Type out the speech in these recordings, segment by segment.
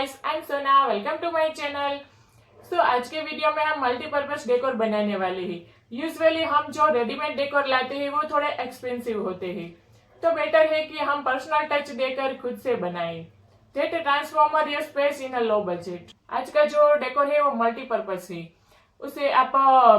Guys, I am Sona. Welcome to my channel. आज के video में हम मल्टीपर्पज डेकोर बनाने वाले हैं। यूजुअली हम जो रेडीमेड डेकोर लाते हैं वो थोड़े एक्सपेंसिव होते हैं, तो बेटर है कि हम पर्सनल टच देकर खुद से बनाएं। That transformer your space in a low budget. आज का जो डेकोर है वो मल्टीपर्पज है। उसे आप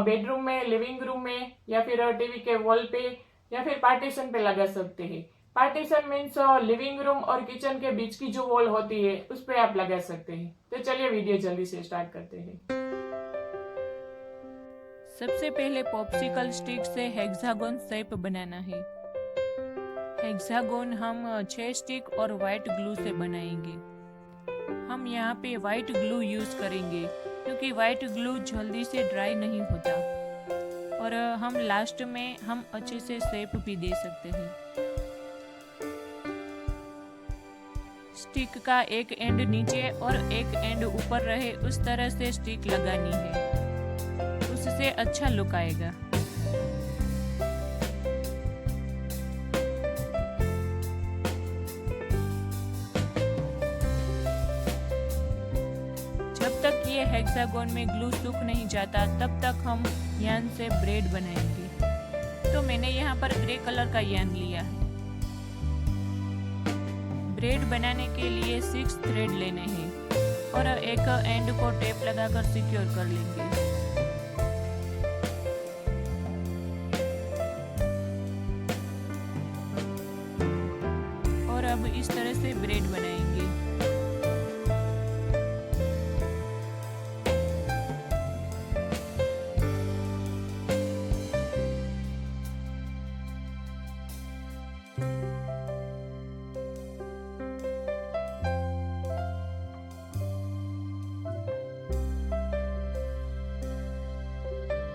बेडरूम में, लिविंग रूम में, या फिर टीवी के वॉल पे, या फिर पार्टीशन पे लगा सकते हैं। पार्टीशन मीन्स लिविंग रूम और किचन के बीच की जो वॉल होती है उस पे आप लगा सकते हैं। तो चलिए वीडियो जल्दी से स्टार्ट करते हैं। सबसे पहले पॉप्सिकल स्टिक से हेक्सागोन शेप बनाना है। हेक्सागोन हम 6 स्टिक और व्हाइट ग्लू से बनाएंगे। हम यहाँ पे व्हाइट ग्लू यूज करेंगे क्योंकि व्हाइट ग्लू जल्दी से ड्राई नहीं होता, और हम लास्ट में हम अच्छे से शेप भी दे सकते हैं। स्टिक का एक एंड नीचे और एक एंड ऊपर रहे उस तरह से स्टिक लगानी है, उससे अच्छा लुक आएगा। जब तक ये हेक्सागोन में ग्लू सूख नहीं जाता तब तक हम यान से ब्रेड बनाएंगे। तो मैंने यहाँ पर ग्रे कलर का यान लिया है। ब्रेड बनाने के लिए 6 थ्रेड लेने हैं और एक एंड को टेप लगाकर सिक्योर कर लेंगे। और अब इस तरह से ब्रेड बनाएंगे।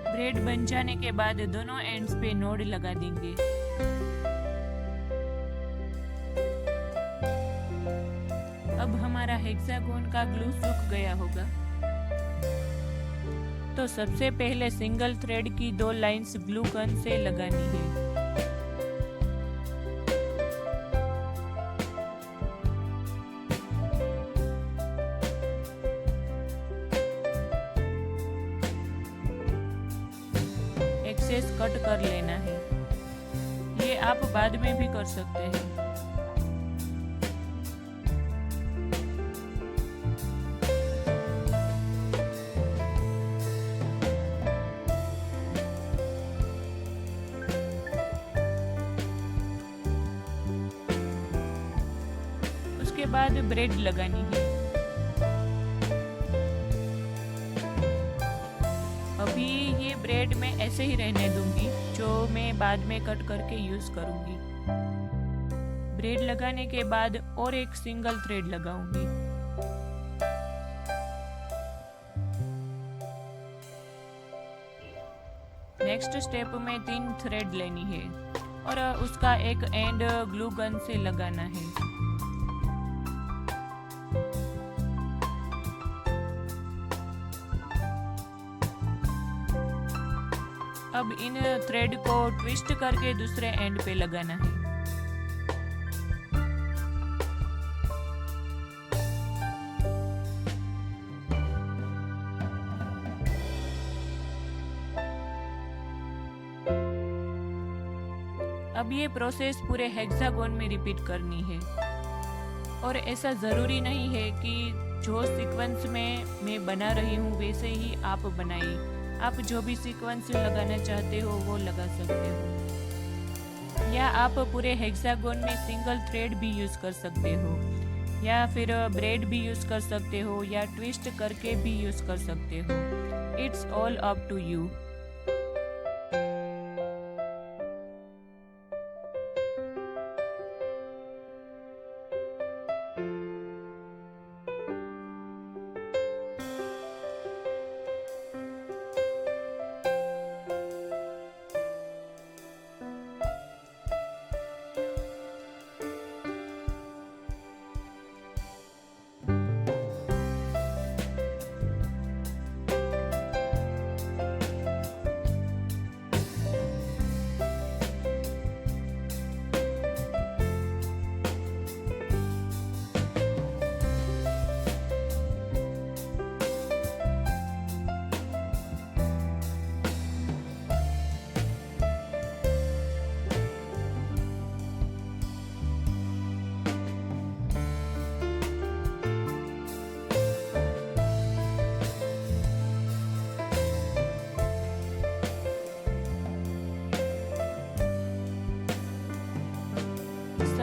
ब्रेड बन जाने के बाद दोनों एंड्स पे नोड लगा देंगे। अब हमारा हेक्सागोन का ग्लू सूख गया होगा। तो सबसे पहले सिंगल थ्रेड की 2 लाइंस ग्लू गन से लगानी है। एक्सेस कट कर लेना है। ये आप बाद में भी कर सकते हैं। उसके बाद ब्रेड लगानी है। अभी ये ब्रेड मैं ऐसे ही रहने दूंगी, जो मैं बाद में कट करके यूज करूंगी। ब्रेड लगाने के बाद और एक सिंगल थ्रेड लगाऊंगी। नेक्स्ट स्टेप में 3 थ्रेड लेनी है और उसका एक एंड ग्लू गन से लगाना है। अब इन थ्रेड को ट्विस्ट करके दूसरे एंड पे लगाना है। अब ये प्रोसेस पूरे हेक्सागोन में रिपीट करनी है। और ऐसा जरूरी नहीं है कि जो सीक्वेंस में मैं बना रही हूँ वैसे ही आप बनाइए। आप जो भी सीक्वेंस लगाना चाहते हो वो लगा सकते हो, या आप पूरे हेक्सागोन में सिंगल थ्रेड भी यूज कर सकते हो, या फिर ब्रेड भी यूज कर सकते हो, या ट्विस्ट करके भी यूज कर सकते हो। It's all up to you.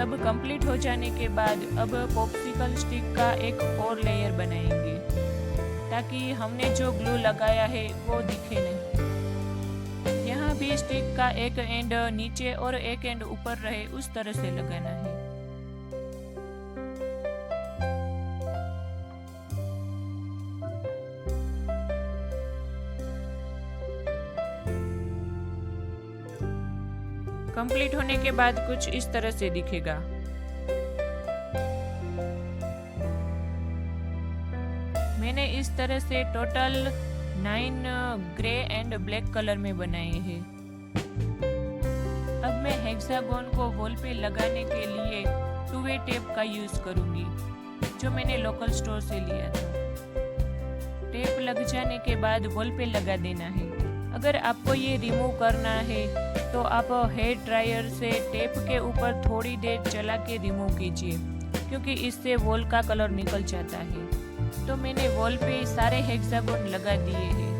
सब कंप्लीट हो जाने के बाद अब पॉप्सिकल स्टिक का एक और लेयर बनाएंगे ताकि हमने जो ग्लू लगाया है वो दिखे नहीं। यहाँ भी स्टिक का एक एंड नीचे और एक एंड ऊपर रहे उस तरह से लगाना है। कंप्लीट होने के बाद कुछ इस तरह से दिखेगा। मैंने इस तरह से total 9 grey and black colour में बनाए हैं। अब मैं हेक्सागोन को वॉल पे लगाने के लिए 2-वे टेप का यूज करूंगी जो मैंने लोकल स्टोर से लिया था। टेप लग जाने के बाद वॉल पे लगा देना है। अगर आपको ये रिमूव करना है तो आप हेयर ड्रायर से टेप के ऊपर थोड़ी देर चला के रिमूव कीजिए क्योंकि इससे वॉल का कलर निकल जाता है। तो मैंने वॉल पे सारे हेक्सागोन लगा दिए हैं।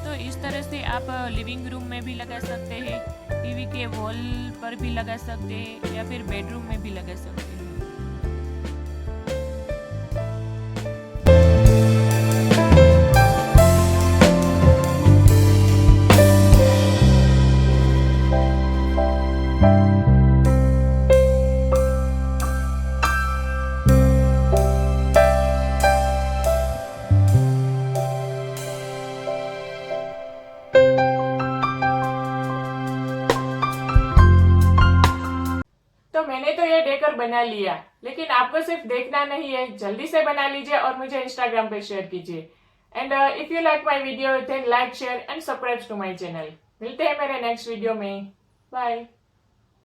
तो इस तरह से आप लिविंग रूम में भी लगा सकते हैं, टीवी के वॉल पर भी लगा सकते हैं या फिर बेडरूम में भी लगा सकते हैं। तो मैंने तो ये डेकोर बना लिया, लेकिन आपको सिर्फ देखना नहीं है, जल्दी से बना लीजिए और मुझे इंस्टाग्राम पे शेयर कीजिए। And if you like my video then like share and subscribe to my channel. मिलते हैं मेरे नेक्स्ट वीडियो में। बाय।